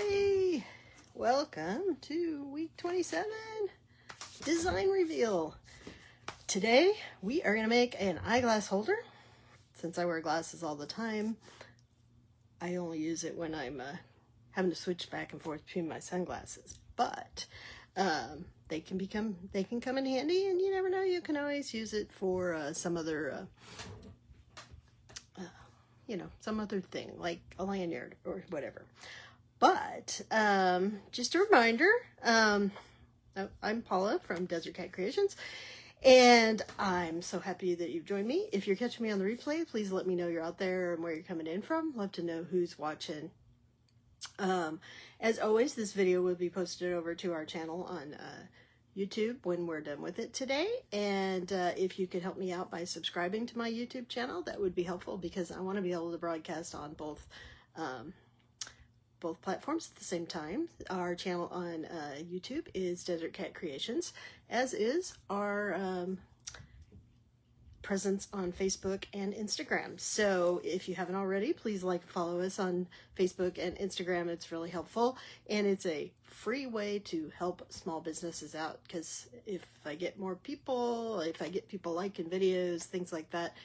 Hi, welcome to week 27 design reveal. Today we are going to make an eyeglass holder. Since I wear glasses all the time, I only use it when I'm having to switch back and forth between my sunglasses, but they can come in handy, and you never know, you can always use it for some other some other thing like a lanyard or whatever. But just a reminder, I'm Paula from Desert Cat Creations, and I'm so happy that you've joined me. If you're catching me on the replay, please let me know you're out there and where you're coming in from. Love to know who's watching. As always, this video will be posted over to our channel on YouTube when we're done with it today. And if you could help me out by subscribing to my YouTube channel, that would be helpful, because I want to be able to broadcast on both platforms at the same time. Our channel on YouTube is Desert Cat Creations, as is our presence on Facebook and Instagram. So if you haven't already, please like and follow us on Facebook and Instagram. It's really helpful, and it's a free way to help small businesses out, because if I get more people, if I get people liking videos, things like that,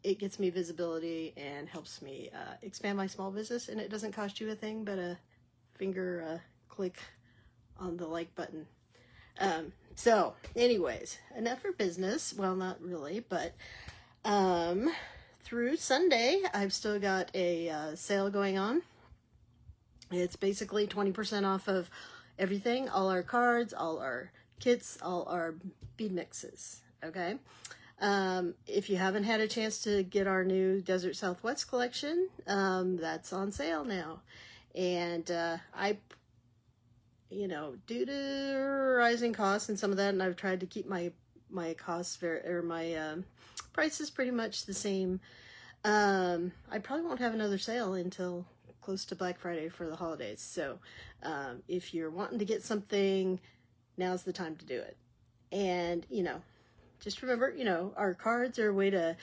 it gets me visibility and helps me expand my small business, and it doesn't cost you a thing but a finger click on the like button. So anyways, enough for business. Well, not really, but through Sunday, I've still got a sale going on. It's basically 20% off of everything, all our cards, all our kits, all our bead mixes, okay? If you haven't had a chance to get our new Desert Southwest collection, that's on sale now. And due to rising costs and some of that, and I've tried to keep my costs my prices pretty much the same. I probably won't have another sale until close to Black Friday for the holidays. So if you're wanting to get something, now's the time to do it. And just remember, our cards are a way to,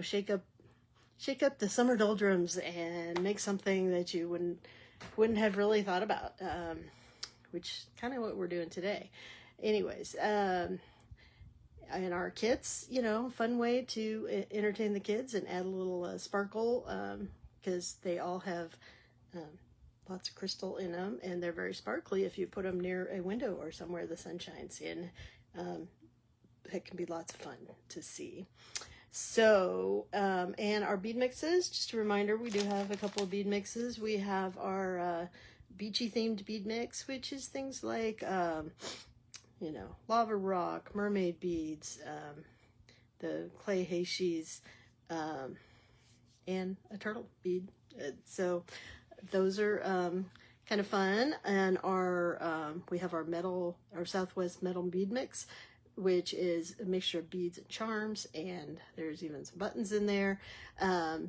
shake up the summer doldrums and make something that you wouldn't have really thought about, which is kind of what we're doing today. Anyways, and our kits, fun way to entertain the kids and add a little sparkle, because they all have lots of crystal in them, and they're very sparkly if you put them near a window or somewhere the sun shines in. It can be lots of fun to see. So, and our bead mixes, just a reminder, we do have a couple of bead mixes. We have our beachy themed bead mix, which is things like, lava rock, mermaid beads, the clay heishis, and a turtle bead. So those are kind of fun. And we have our Southwest metal bead mix, which is a mixture of beads and charms, and there's even some buttons in there.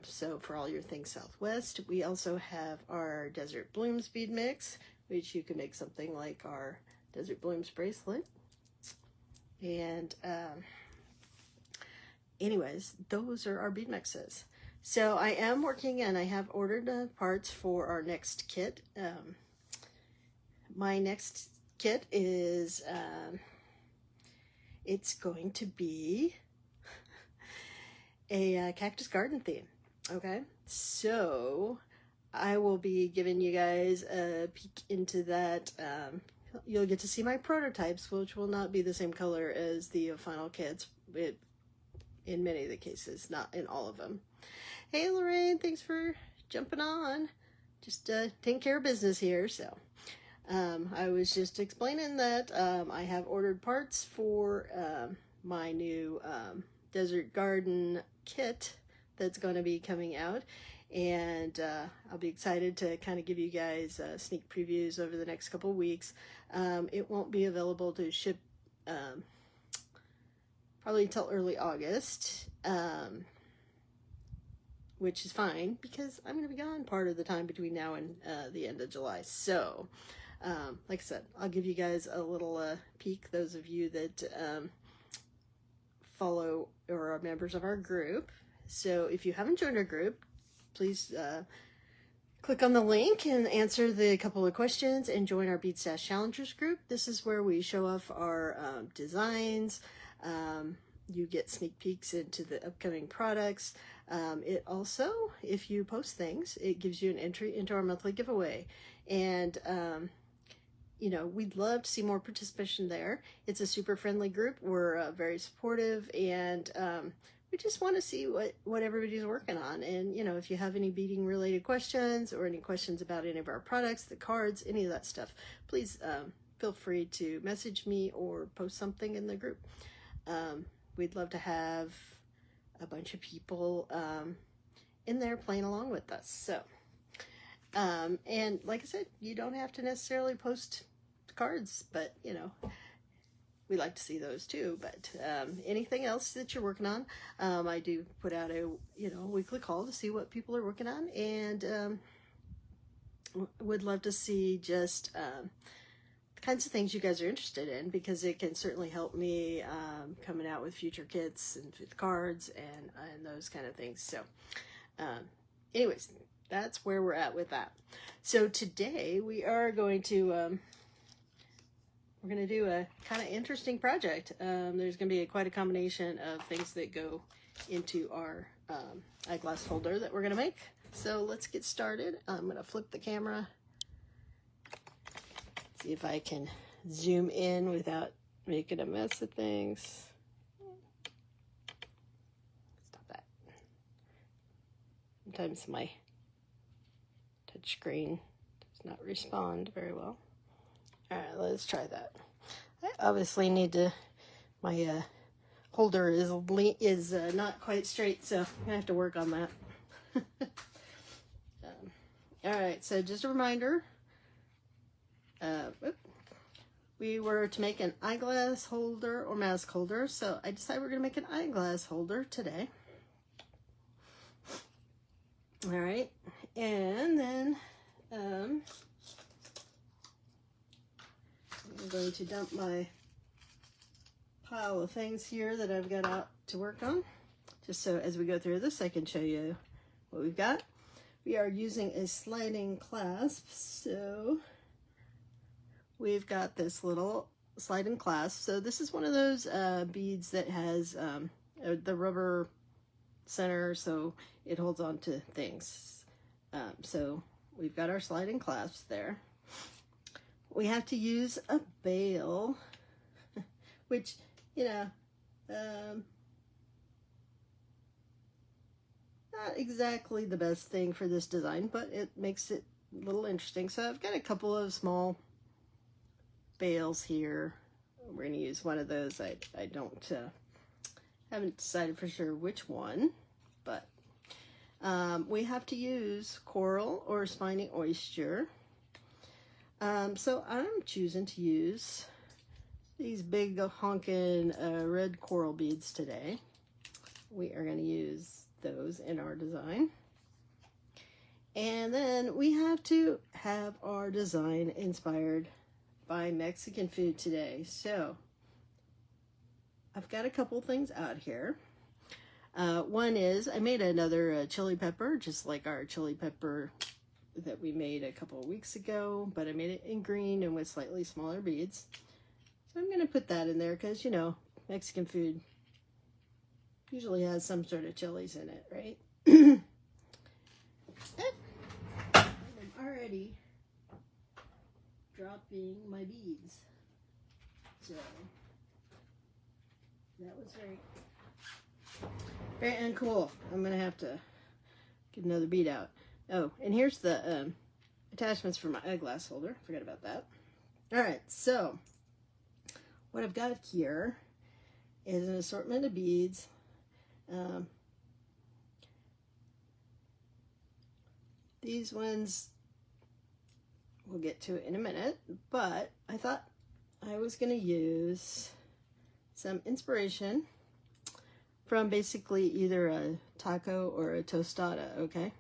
So for all your things Southwest. We also have our Desert Blooms bead mix, which you can make something like our Desert Blooms bracelet. And anyways, those are our bead mixes. So I am working, and I have ordered parts for our next kit. My next kit is it's going to be a cactus garden theme. Okay, so I will be giving you guys a peek into that. You'll get to see my prototypes, which will not be the same color as the final kits, in many of the cases, not in all of them. Hey Lorraine, thanks for jumping on. Just taking care of business here. So I was just explaining that I have ordered parts for my new desert garden kit that's going to be coming out, and I'll be excited to kind of give you guys sneak previews over the next couple weeks. It won't be available to ship probably until early August, which is fine, because I'm going to be gone part of the time between now and the end of July. So like I said, I'll give you guys a little peek, those of you that follow or are members of our group. So if you haven't joined our group, please Click on the link and answer the couple of questions and join our Bead Stash Challengers group. This is where we show off our designs. You get sneak peeks into the upcoming products. It also, if you post things, it gives you an entry into our monthly giveaway. And, you know, we'd love to see more participation there. It's a super friendly group. We're very supportive, and we just want to see what everybody's working on. And, you know, if you have any beading related questions or any questions about any of our products, the cards, any of that stuff, please feel free to message me or post something in the group. We'd love to have a bunch of people in there playing along with us. So, and like I said, you don't have to necessarily post cards, but, you know, we like to see those too. But anything else that you're working on, I do put out a weekly call to see what people are working on, and would love to see just the kinds of things you guys are interested in, because it can certainly help me coming out with future kits and with cards and those kind of things. So anyways, that's where we're at with that. So today we are going to we're going to do a kind of interesting project. There's going to be quite a combination of things that go into our eyeglass holder that we're going to make. So let's get started. I'm going to flip the camera. See if I can zoom in without making a mess of things. Stop that. Sometimes my touch screen does not respond very well. All right, let's try that. I obviously need to, my holder is not quite straight, so I'm gonna have to work on that. All right, so just a reminder, we were to make an eyeglass holder or mask holder, so I decided we're gonna make an eyeglass holder today. All right, and then I'm going to dump my pile of things here that I've got out to work on, just so as we go through this I can show you what we've got. We are using a sliding clasp, so we've got this little sliding clasp. So this is one of those beads that has the rubber center, so it holds on to things. So we've got our sliding clasps there. We have to use a bail, which, you know, not exactly the best thing for this design, but it makes it a little interesting. So I've got a couple of small bails here. We're going to use one of those. I haven't decided for sure which one, but we have to use coral or spiny oyster. So I'm choosing to use these big honkin' red coral beads today. We are going to use those in our design. And then we have to have our design inspired by Mexican food today. So I've got a couple things out here. One is I made another chili pepper, just like our chili pepper that we made a couple of weeks ago, but I made it in green and with slightly smaller beads. So I'm going to put that in there because, you know, Mexican food usually has some sort of chilies in it, right? I'm already dropping my beads. So that was very uncool. I'm going to have to get another bead out. Oh, and here's the attachments for my eyeglass holder. Forgot about that. All right, so what I've got here is an assortment of beads. These ones we'll get to in a minute, but I thought I was going to use some inspiration from basically either a taco or a tostada, okay?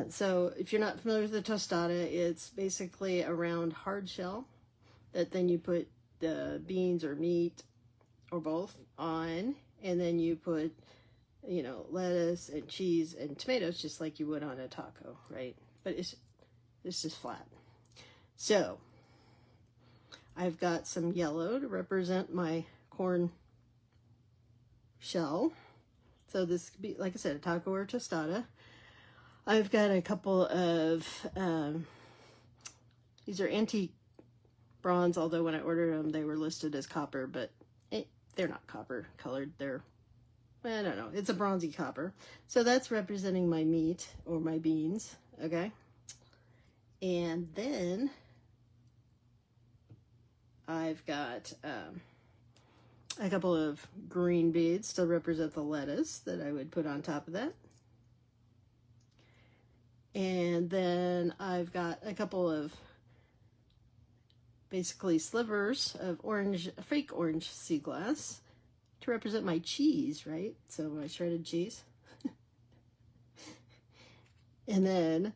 So if you're not familiar with the tostada, it's basically a round hard shell that then you put the beans or meat or both on, and then you put you know, lettuce and cheese and tomatoes, just like you would on a taco, right? But it's just flat. So I've got some yellow to represent my corn shell. So this could be, like I said, a taco or tostada. I've got a couple of, these are antique bronze, although when I ordered them, they were listed as copper, but they're not copper colored. They're, I don't know, it's a bronzy copper. So that's representing my meat or my beans, okay? And then I've got a couple of green beads to represent the lettuce that I would put on top of that. And then I've got a couple of basically slivers of orange, fake orange sea glass to represent my cheese, right? So my shredded cheese. And then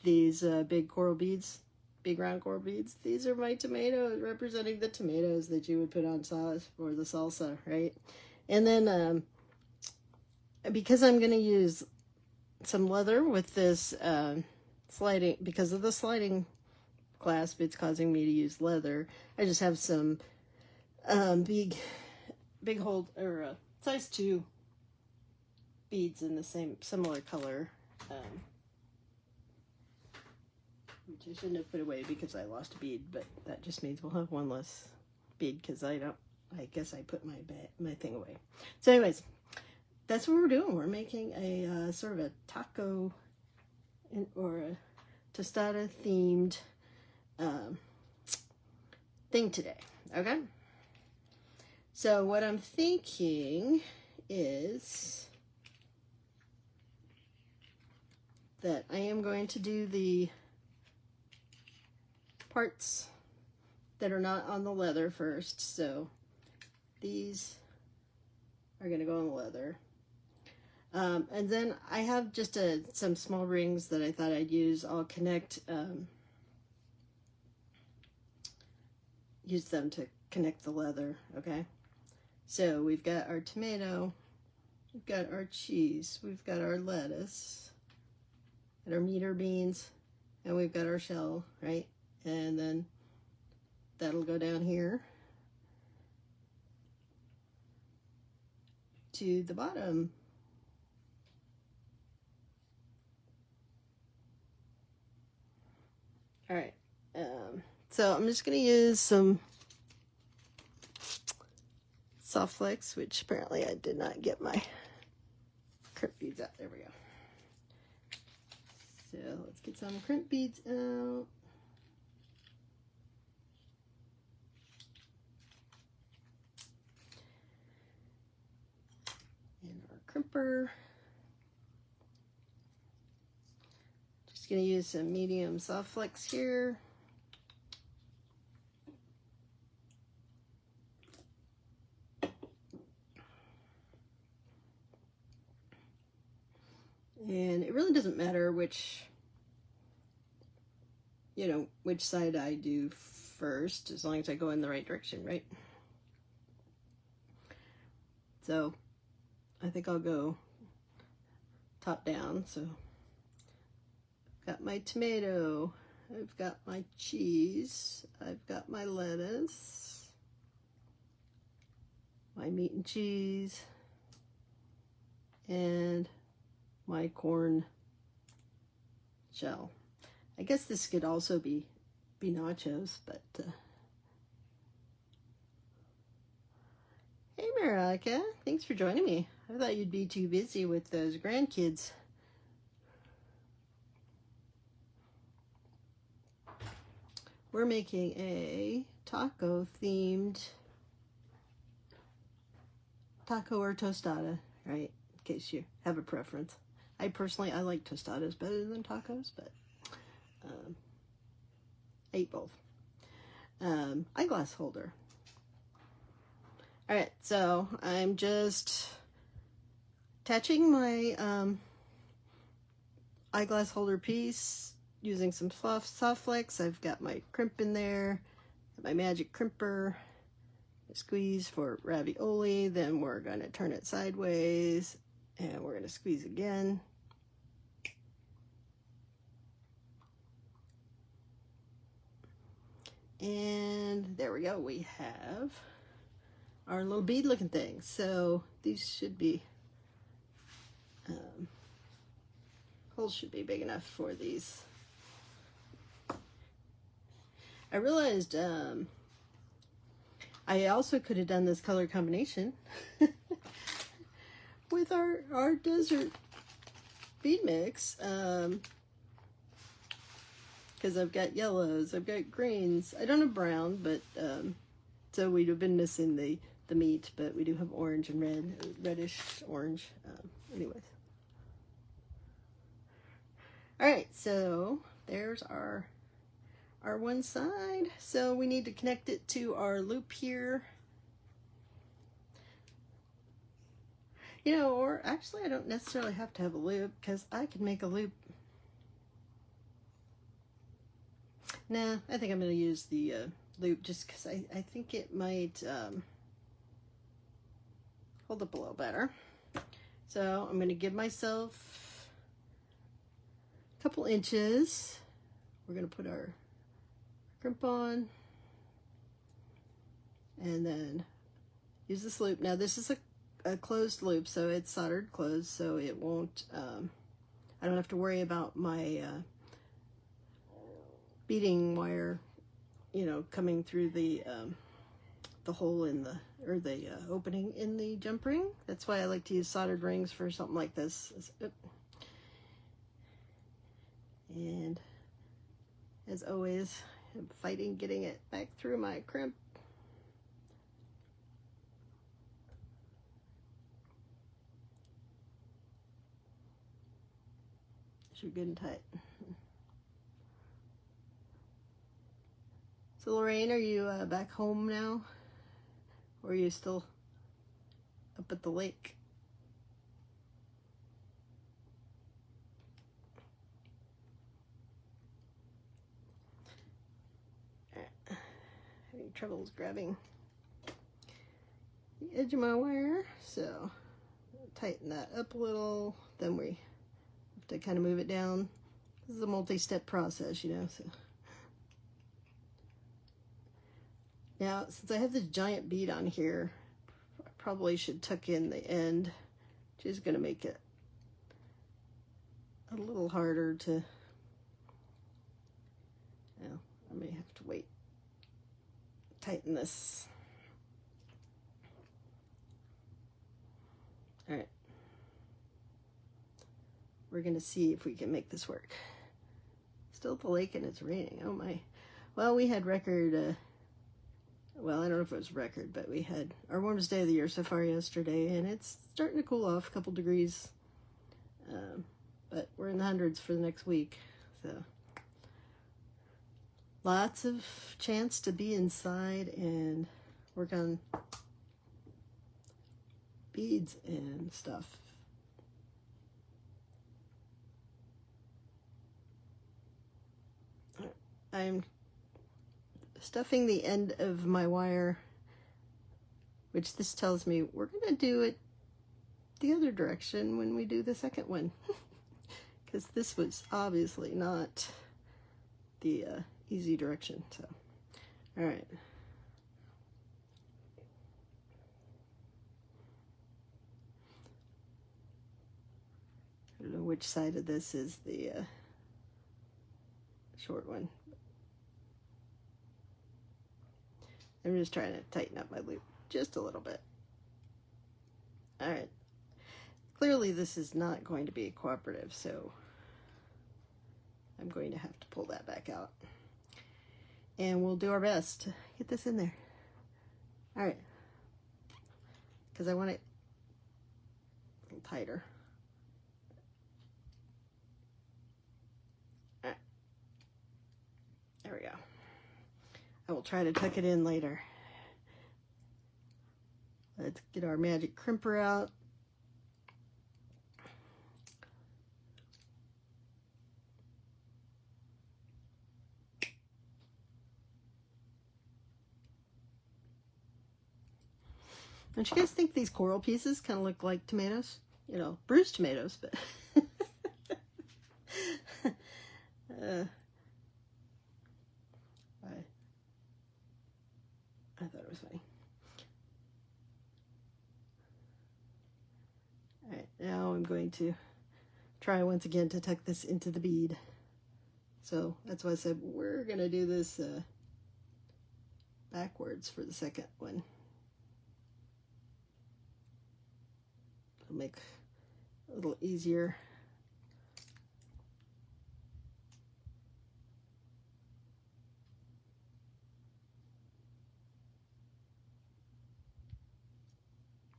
these big coral beads, big round coral beads. These are my tomatoes, representing the tomatoes that you would put on sauce for the salsa, right? And then because I'm going to use some leather with this sliding, because of the sliding clasp, it's causing me to use leather. I just have some big hold, or size 2 beads in the similar color, which I shouldn't have put away because I lost a bead, but that just means we'll have one less bead because I guess I put my thing away. So anyways, that's what we're doing. We're making a sort of a taco or a tostada themed thing today, okay? So what I'm thinking is that I am going to do the parts that are not on the leather first. So these are going to go on the leather. And then I have just some small rings that I thought I'd use. I'll use them to connect the leather, okay? So we've got our tomato, we've got our cheese, we've got our lettuce, and our meat or beans, and we've got our shell, right? And then that'll go down here to the bottom. All right, so I'm just gonna use some soft flex, which apparently I did not get my crimp beads out. There we go. So let's get some crimp beads out. And our crimper. Just gonna use some medium soft flex here. And it really doesn't matter which side I do first, as long as I go in the right direction, right? So I think I'll go top down. So I've got my tomato, I've got my cheese, I've got my lettuce, my meat and cheese, and my corn shell. I guess this could also be nachos, but hey Marica, thanks for joining me. I thought you'd be too busy with those grandkids. We're making a taco themed taco or tostada, right? In case you have a preference. I like tostadas better than tacos, but I eat both. Eyeglass holder. All right, so I'm just attaching my eyeglass holder piece using some soft flex. I've got my crimp in there, my magic crimper, Squeeze for ravioli, then we're going to turn it sideways and we're going to squeeze again. And there we go, we have our little bead looking thing. So these should be, holes should be big enough for these. I realized I also could have done this color combination with our desert bead mix, because I've got yellows, I've got greens. I don't have brown, but so we'd have been missing the meat, but we do have orange and red, reddish orange. Anyways. All right, so there's our one side. So we need to connect it to our loop here. You know, or actually I don't necessarily have to have a loop, because I can make a loop. Nah, I think I'm going to use the loop just because I think it might hold up a little better. So I'm going to give myself a couple inches. We're going to put our crimp on and then use this loop. Now this is a closed loop, so it's soldered closed, so it won't, I don't have to worry about my beading wire, you know, coming through the hole in the, or the opening in the jump ring. That's why I like to use soldered rings for something like this. And as always, I'm fighting getting it back through my crimp. Should be good and tight. So Lorraine, are you back home now? Or are you still up at the lake? Having troubles grabbing the edge of my wire, so tighten that up a little. Then we have to kind of move it down. This is a multi-step process, you know. So now, since I have this giant bead on here, I probably should tuck in the end, which is going to make it a little harder to, you know, I may have to wait. Tighten this. All right. We're going to see if we can make this work. Still at the lake and it's raining. Oh my. Well, we had record, well, I don't know if it was record, but we had our warmest day of the year so far yesterday, and it's starting to cool off a couple degrees. But we're in the hundreds for the next week, so lots of chance to be inside and work on beads and stuff. I'm stuffing the end of my wire, which this tells me we're going to do it the other direction when we do the second one, because this was obviously not the easy direction. So, all right. I don't know which side of this is the short one. I'm just trying to tighten up my loop just a little bit. All right. Clearly this is not going to be cooperative, so I'm going to have to pull that back out. And we'll do our best to get this in there. All right. Because I want it a little tighter. All right. There we go. I will try to tuck it in later. Let's get our magic crimper out. Don't you guys think these coral pieces kind of look like tomatoes? You know, bruised tomatoes, but I thought it was funny. All right, now I'm going to try once again to tuck this into the bead. So that's why I said we're gonna do this backwards for the second one. It'll make it a little easier.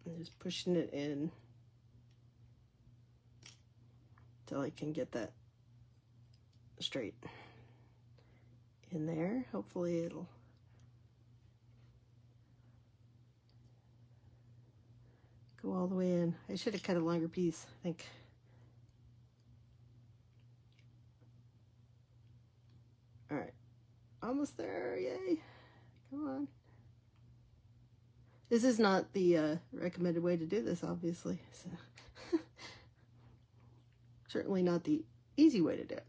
I'm just pushing it in till I can get that straight in there. Hopefully it'll go all the way in. I should have cut a longer piece, I think. All right, almost there, yay. Come on. This is not the recommended way to do this, obviously. So certainly not the easy way to do it.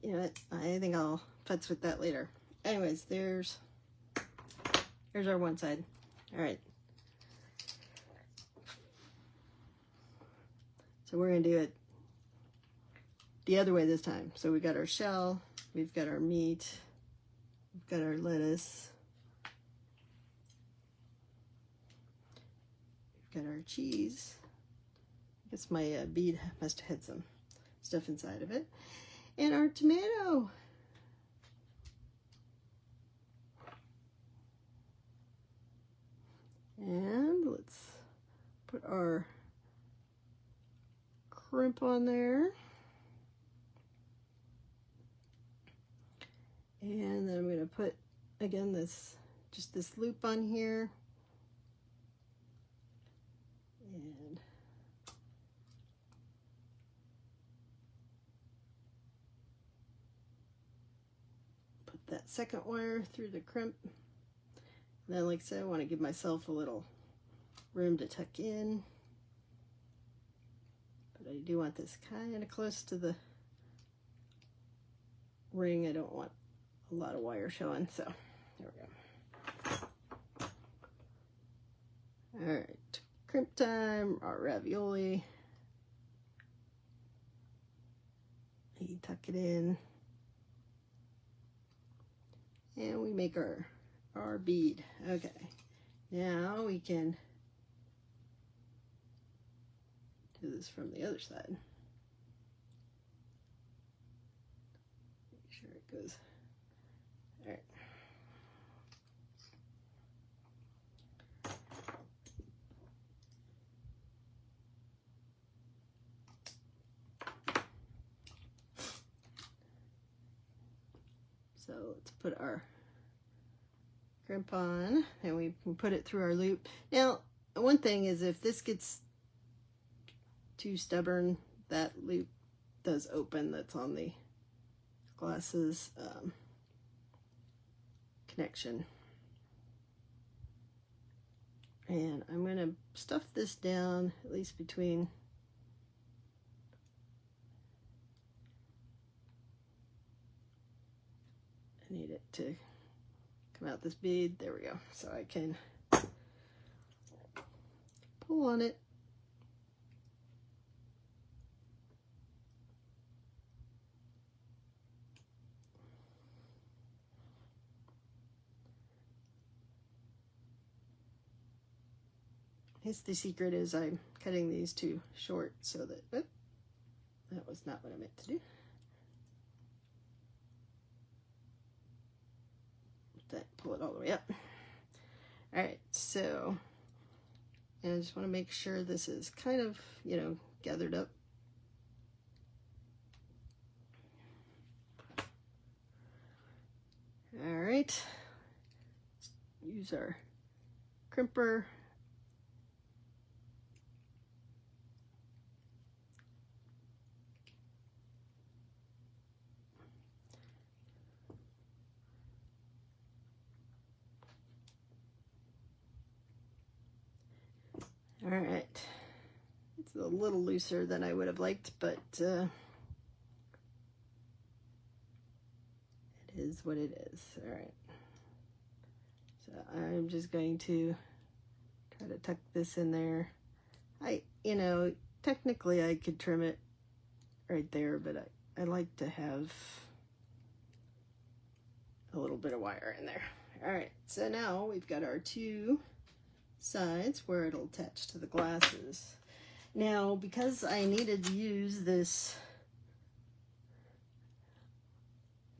You know what? I think I'll futz with that later. Anyways, there's our one side. All right. So we're gonna do it the other way this time. So we got our shell, we've got our meat, we've got our lettuce, we've got our cheese. I guess my bead must have had some stuff inside of it. And our tomato. And let's put our crimp on there. And then I'm going to put, again, just this loop on here. And put that second wire through the crimp. And then, like I said, I want to give myself a little room to tuck in. But I do want this kind of close to the ring. I don't want a lot of wire showing, so there we go. All right, crimp time, our ravioli. You tuck it in. And we make our bead. Okay, now we can do this from the other side. Make sure it goes. All right. So let's put our crimp on, and we can put it through our loop. Now, one thing is, if this gets too stubborn, that loop does open. That's on the glasses connection. And I'm going to stuff this down at least between I need it to come out this bead. There we go. So I can pull on it. I guess the secret is I'm cutting these too short so that, oh, that was not what I meant to do. Pull it all the way up. All right, so, and I just want to make sure this is kind of, you know, gathered up. All right, use our crimper. All right. It's a little looser than I would have liked, but it is what it is. All right. So I'm just going to try to tuck this in there. You know, technically I could trim it right there, but I like to have a little bit of wire in there. All right, so now we've got our two sides where it'll attach to the glasses. Now, because I needed to use this,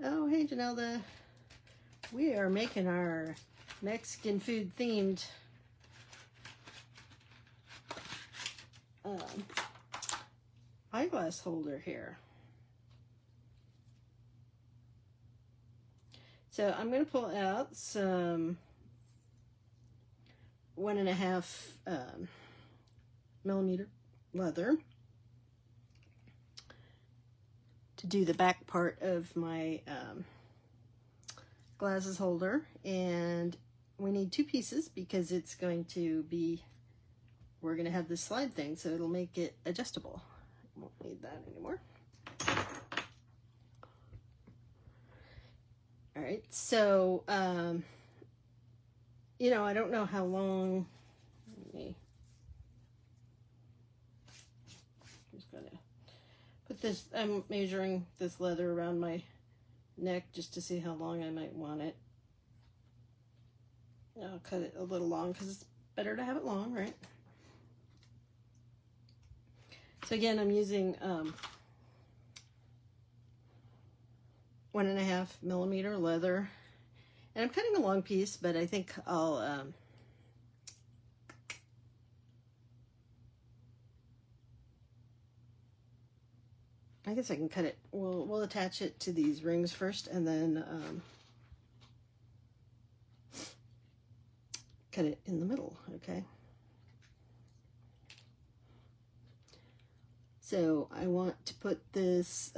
oh, hey, Janelda, we are making our Mexican food themed eyeglass holder here. So I'm going to pull out some 1.5 millimeter leather to do the back part of my glasses holder, and we need 2 pieces because it's going to be, we're going to have this slide thing, so it'll make it adjustable. Won't need that anymore. All right, so you know, I don't know how long. Just gonna put this. I'm measuring this leather around my neck just to see how long I might want it. I'll cut it a little long because it's better to have it long, right? So again, I'm using 1.5 millimeter leather, and I'm cutting a long piece, but I think I'll I guess I can cut it. We'll attach it to these rings first, and then cut it in the middle. Okay. So I want to put this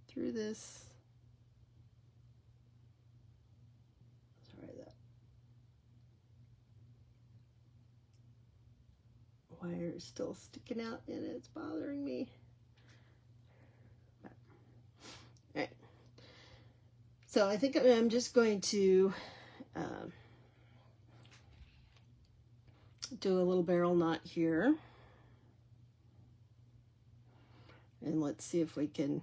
through this. Sorry, that wire is still sticking out and it's bothering me. All right. So I think I'm just going to do a little barrel knot here. And let's see if we can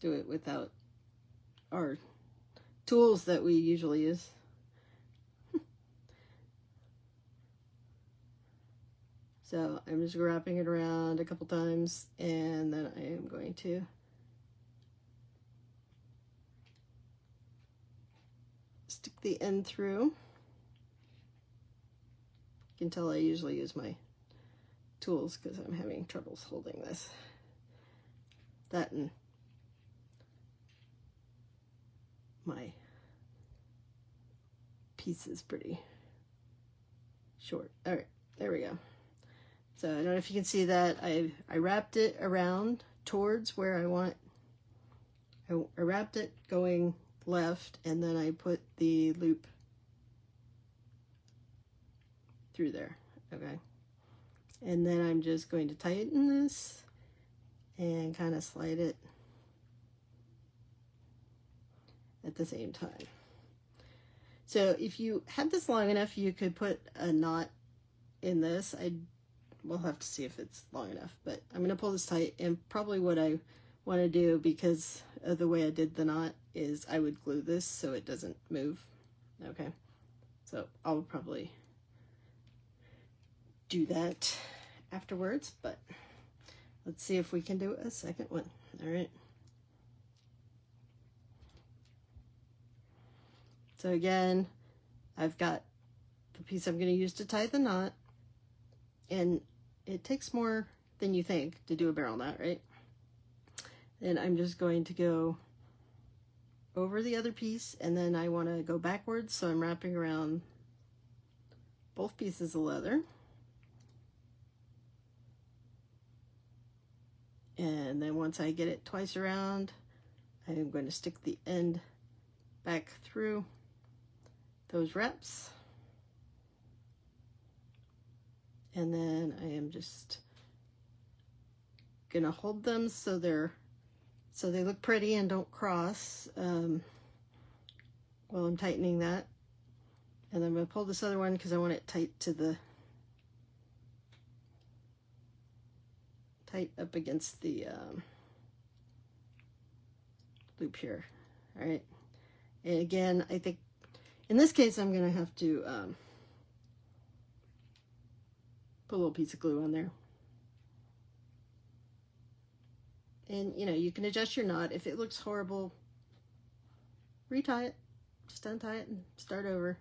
do it without our tools that we usually use. So I'm just wrapping it around a couple times, and then I am going to stick the end through. You can tell I usually use my tools because I'm having troubles holding this. That and my piece is pretty short. All right, there we go. So I don't know if you can see that. I wrapped it around towards where I want. I wrapped it going left, and then I put the loop through there. Okay. And then I'm just going to tighten this and kind of slide it at the same time. So if you had this long enough, you could put a knot in this. We'll have to see if it's long enough, but I'm going to pull this tight, and probably what I want to do, because of the way I did the knot, is I would glue this so it doesn't move. Okay, so I'll probably do that afterwards, but let's see if we can do a second one. All right. So again, I've got the piece I'm going to use to tie the knot, and it takes more than you think to do a barrel knot, right? And I'm just going to go over the other piece, and then I want to go backwards, so I'm wrapping around both pieces of leather. And then once I get it twice around, I am going to stick the end back through those reps. And then I am just gonna hold them so they look pretty and don't cross while I'm tightening that. And then I'm gonna pull this other one because I want it tight to the tight up against the loop here. All right, and again, I think in this case I'm gonna have to put a little piece of glue on there. And you know, you can adjust your knot. If it looks horrible, retie it, just untie it and start over,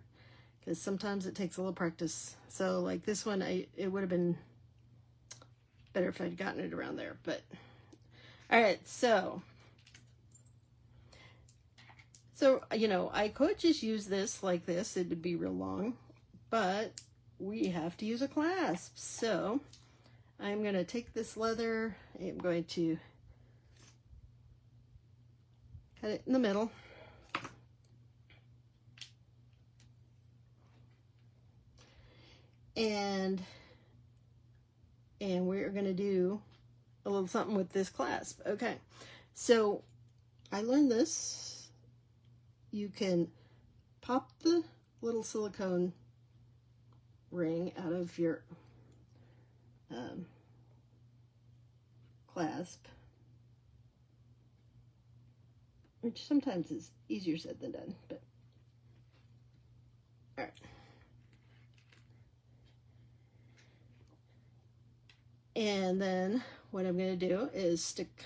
because sometimes it takes a little practice. So like this one, it would have been better if I'd gotten it around there, but all right. So you know, I could just use this like this, it would be real long, but we have to use a clasp. So I'm going to take this leather, I'm going to cut it in the middle. And we're going to do a little something with this clasp. Okay, so I learned this. You can pop the little silicone ring out of your clasp, which sometimes is easier said than done, but all right. And then what I'm going to do is stick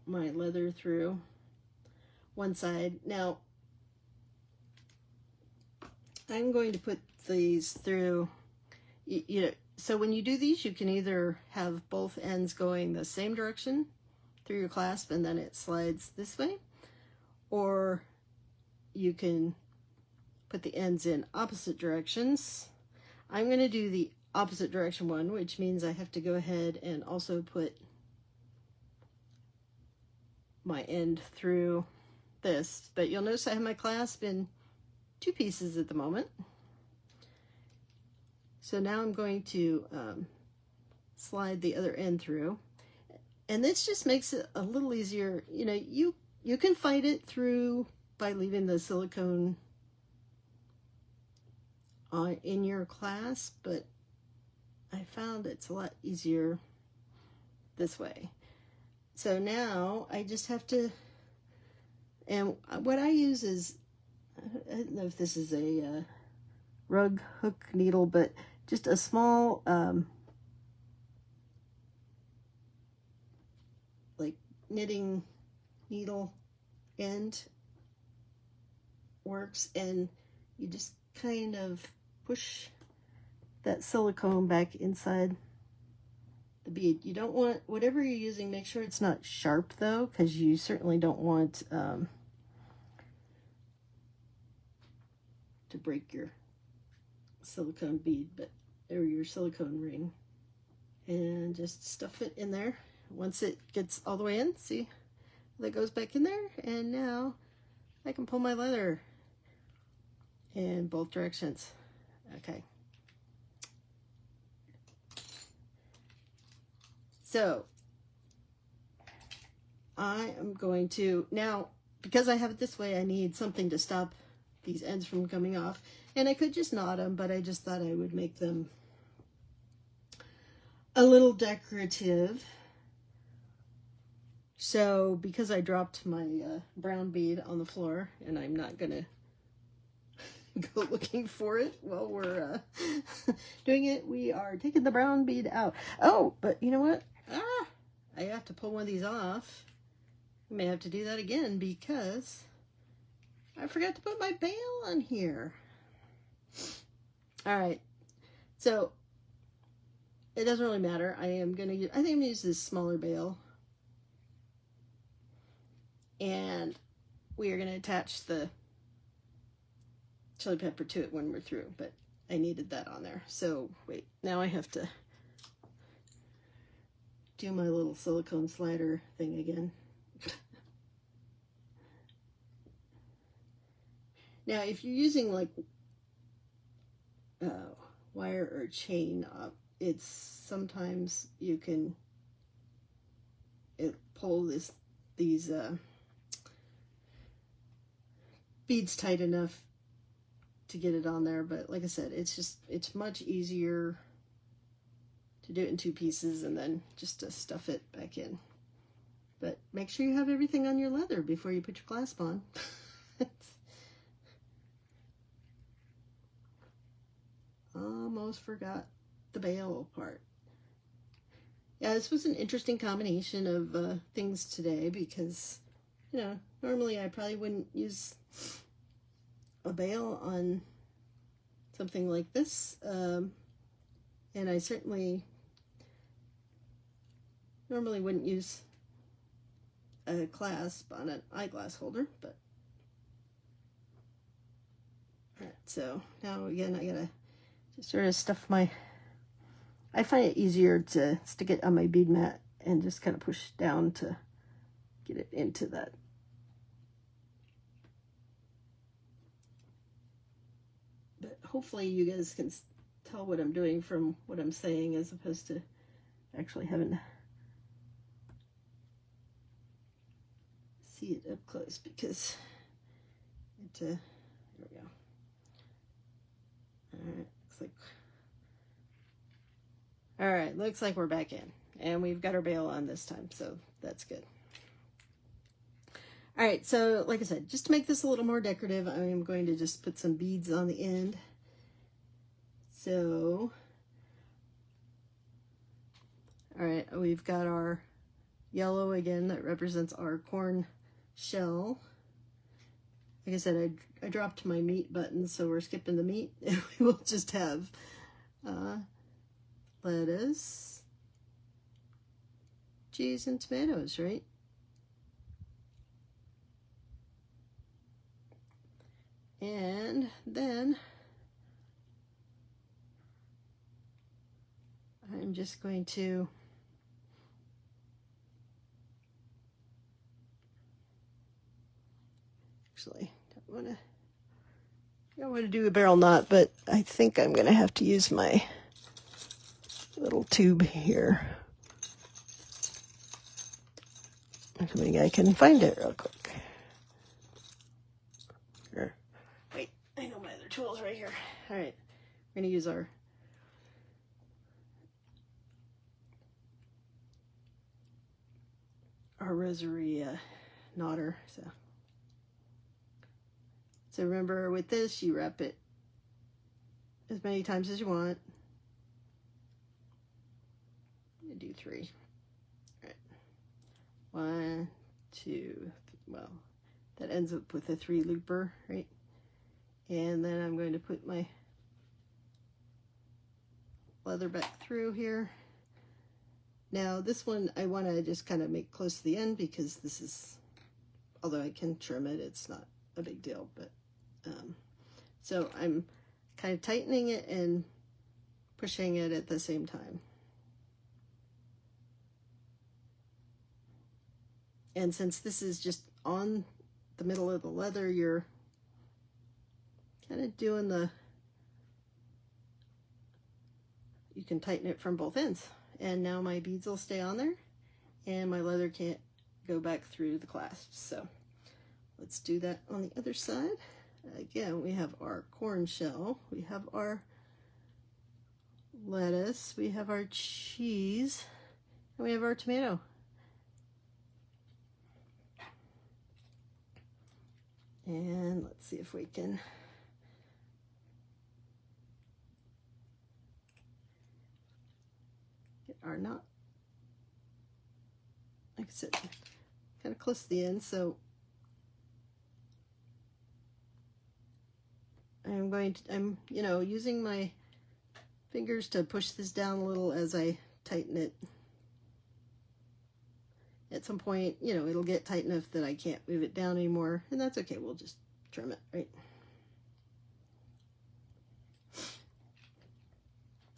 my leather through one side. Now I'm going to put these through, you know, so when you do these, you can either have both ends going the same direction through your clasp and then it slides this way, or you can put the ends in opposite directions. I'm going to do the opposite direction one, which means I have to go ahead and also put my end through this, but you'll notice I have my clasp in two pieces at the moment. So now I'm going to slide the other end through, and this just makes it a little easier. You know, you can fight it through by leaving the silicone in your clasp, but I found it's a lot easier this way. So now I just have to, and what I use is, I don't know if this is a rug hook needle, but just a small like knitting needle end works, and you just kind of push that silicone back inside the bead. You don't want, whatever you're using, make sure it's not sharp though, because you certainly don't want to break your silicone bead, or your silicone ring. And just stuff it in there. Once it gets all the way in, see, that goes back in there, and now I can pull my leather in both directions. Okay. So I am going to, now, because I have it this way, I need something to stop these ends from coming off. And I could just knot them, but I just thought I would make them a little decorative. So because I dropped my brown bead on the floor, and I'm not gonna go looking for it while we're doing it, we are taking the brown bead out. Oh, but you know what? I have to pull one of these off. I may have to do that again because I forgot to put my bail on here. All right, so it doesn't really matter. I think I'm gonna use this smaller bail, and we are gonna attach the chili pepper to it when we're through, but I needed that on there. So wait, now I have to do my little silicone slider thing again. Now, if you're using like wire or chain, it's sometimes you can pull these beads tight enough to get it on there, but like I said, it's much easier to do it in 2 pieces and then just to stuff it back in. But make sure you have everything on your leather before you put your clasp on. Almost forgot the bail part. Yeah, this was an interesting combination of things today because, you know, normally I probably wouldn't use a bail on something like this, and I certainly normally wouldn't use a clasp on an eyeglass holder, but alright, so now again I gotta just sort of stuff my, I find it easier to stick it on my bead mat and just kind of push down to get it into that. But hopefully you guys can tell what I'm doing from what I'm saying as opposed to actually having to see it up close, because it, there we go. Alright, looks like we're back in. And we've got our bail on this time, so that's good. Alright, so like I said, just to make this a little more decorative, I am going to just put some beads on the end. So, alright, we've got our yellow again that represents our corn shell. Like I said, I dropped my meat button, so we're skipping the meat, and we will just have lettuce, cheese, and tomatoes, right? And then I'm just going to actually don't want to do a barrel knot, but I think I'm going to have to use my little tube here. Maybe I can find it real quick. Here. Wait, I know my other tool's right here. All right, we're going to use our rosary knotter. So remember, with this, you wrap it as many times as you want. You do 3. All right. 1, 2, well, that ends up with a 3 looper, right? And then I'm going to put my leather back through here. Now this one I want to just kind of make close to the end, because this is, although I can trim it, it's not a big deal, but so I'm kind of tightening it and pushing it at the same time. And since this is just on the middle of the leather, you're kind of doing you can tighten it from both ends. And now my beads will stay on there and my leather can't go back through the clasps. So let's do that on the other side. Again, we have our corn shell, we have our lettuce, we have our cheese, and we have our tomato. And let's see if we can get our knot, like I said, kind of close to the end. So I'm you know, using my fingers to push this down a little as I tighten it. At some point, you know, it'll get tight enough that I can't move it down anymore, and that's okay. We'll just trim it, right?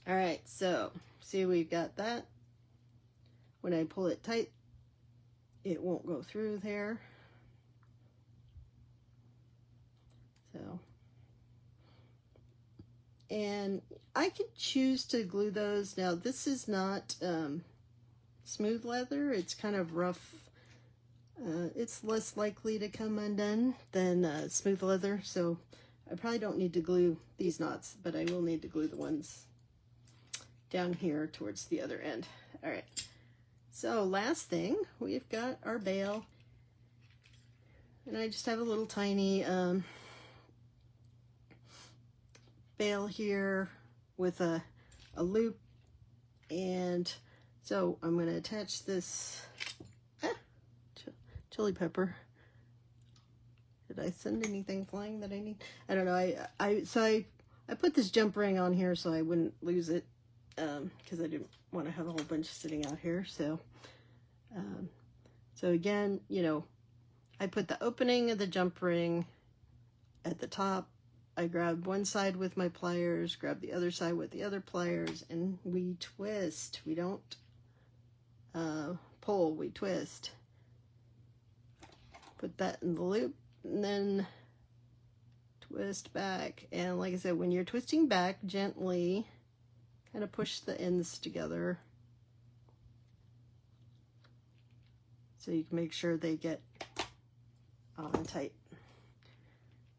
All right, so see, we've got that. When I pull it tight, it won't go through there. So, and I could choose to glue those. Now, this is not smooth leather. It's kind of rough. It's less likely to come undone than smooth leather, so I probably don't need to glue these knots, but I will need to glue the ones down here towards the other end. All right, so last thing, we've got our bail, and I just have a little tiny bail here with a loop, and so I'm going to attach this chili pepper. Did I send anything flying that I need? I don't know. I put this jump ring on here so I wouldn't lose it, because I didn't want to have a whole bunch sitting out here. So so again, you know, I put the opening of the jump ring at the top. I grab one side with my pliers, grab the other side with the other pliers, and we twist. We don't pull, we twist. Put that in the loop, and then twist back. And like I said, when you're twisting back, gently kind of push the ends together so you can make sure they get on tight.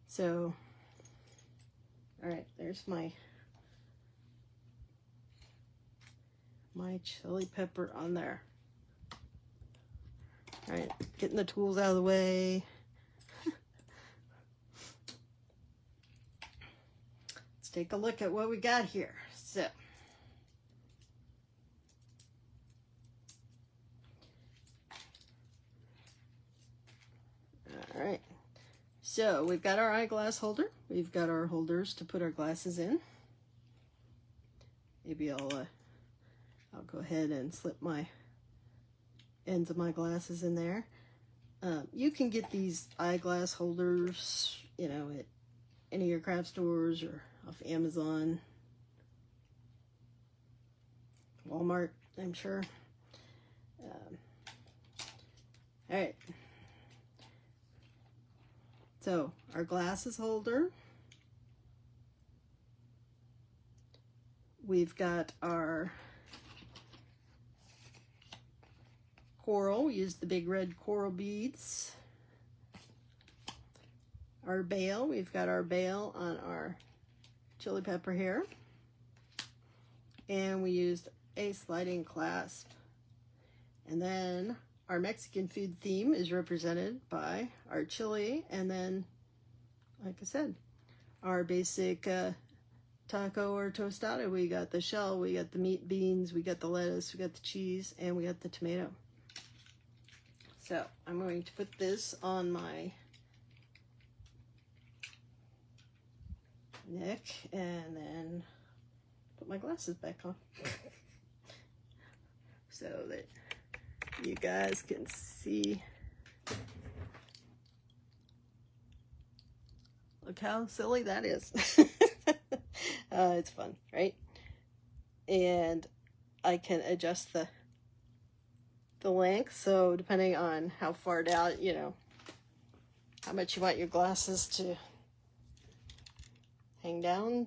So, all right, there's my chili pepper on there. All right, getting the tools out of the way. Let's take a look at what we got here. So, all right. So we've got our eyeglass holder. We've got our holders to put our glasses in. Maybe I'll go ahead and slip my ends of my glasses in there. You can get these eyeglass holders, you know, at any of your craft stores or off Amazon, Walmart, I'm sure. All right. So our glasses holder. We've got our coral. We use the big red coral beads. Our bail. We've got our bail on our chili pepper here. And we used a sliding clasp. And then our Mexican food theme is represented by our chili, and then, like I said, our basic taco or tostada. We got the shell, we got the meat beans, we got the lettuce, we got the cheese, and we got the tomato. So I'm going to put this on my neck and then put my glasses back on so that you guys can see. Look how silly that is. It's fun, right? And I can adjust the length, so depending on how far down, you know, how much you want your glasses to hang down,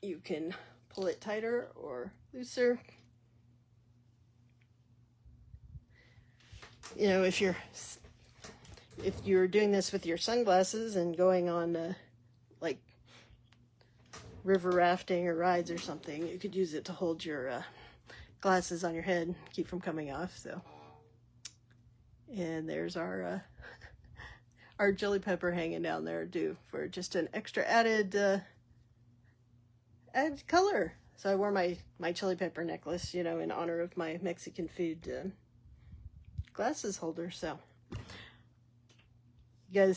you can pull it tighter or looser. You know, if you're doing this with your sunglasses and going on like river rafting or rides or something, you could use it to hold your glasses on your head, keep from coming off. So, and there's our our chili pepper hanging down there too, for just an extra added color. So I wore my chili pepper necklace, you know, in honor of my Mexican food glasses holder. So you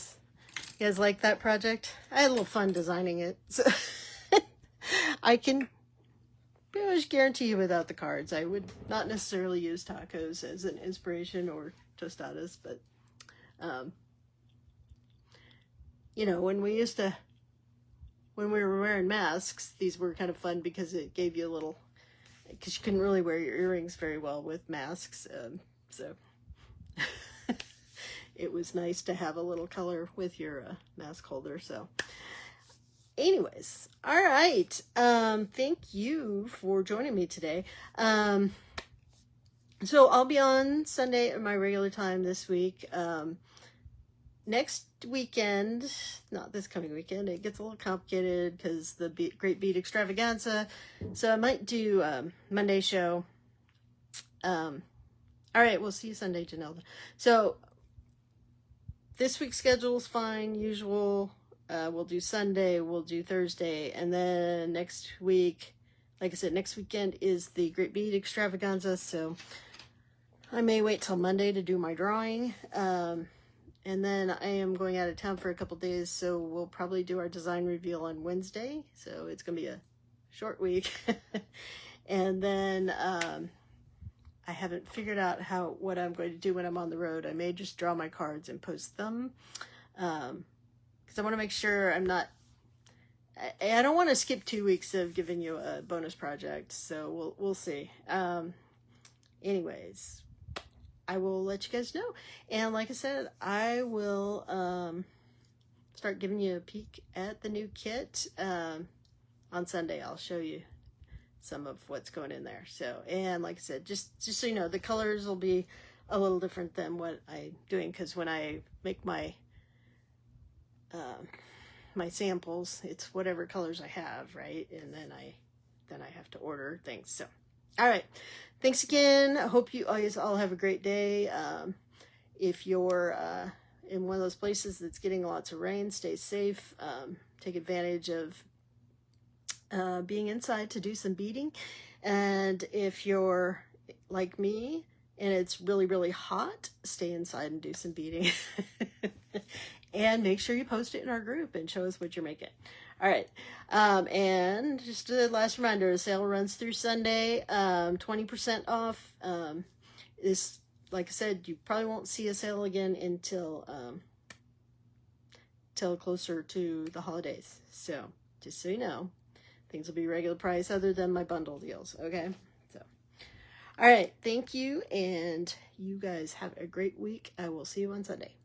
guys like that project? I had a little fun designing it. So I can pretty much guarantee you without the cards, I would not necessarily use tacos as an inspiration or tostadas, but you know, when we were wearing masks, these were kind of fun because it gave you a little, because you couldn't really wear your earrings very well with masks, so it was nice to have a little color with your mask holder. So anyways, all right. Thank you for joining me today. So I'll be on Sunday at my regular time this week. Next weekend, not this coming weekend, it gets a little complicated because the Great Bead Extravaganza. So I might do Monday show. All right, we'll see you Sunday, Janelle. So this week's schedule is fine, usual. We'll do Sunday, we'll do Thursday, and then next week, like I said, next weekend is the Great Bead Extravaganza, so I may wait till Monday to do my drawing. And then I am going out of town for a couple days, so we'll probably do our design reveal on Wednesday, so it's going to be a short week. And then I haven't figured out what I'm going to do when I'm on the road. I may just draw my cards and post them. Because I want to make sure I'm not, I don't want to skip 2 weeks of giving you a bonus project, so we'll see. Anyways, I will let you guys know. And like I said, I will start giving you a peek at the new kit on Sunday. I'll show you some of what's going in there. So, and like I said, just so you know, the colors will be a little different than what I'm doing, because when I make my my samples, it's whatever colors I have, right? And then I have to order things. So, all right, thanks again. I hope you guys all have a great day. If you're in one of those places that's getting lots of rain, stay safe. Take advantage of being inside to do some beading. And if you're like me and it's really, really hot, stay inside and do some beading. And make sure you post it in our group and show us what you're making. All right. And just a last reminder, the sale runs through Sunday, 20% off. This, like I said, you probably won't see a sale again until till closer to the holidays. So just so you know, things will be regular price other than my bundle deals. Okay. So, all right. Thank you. And you guys have a great week. I will see you on Sunday.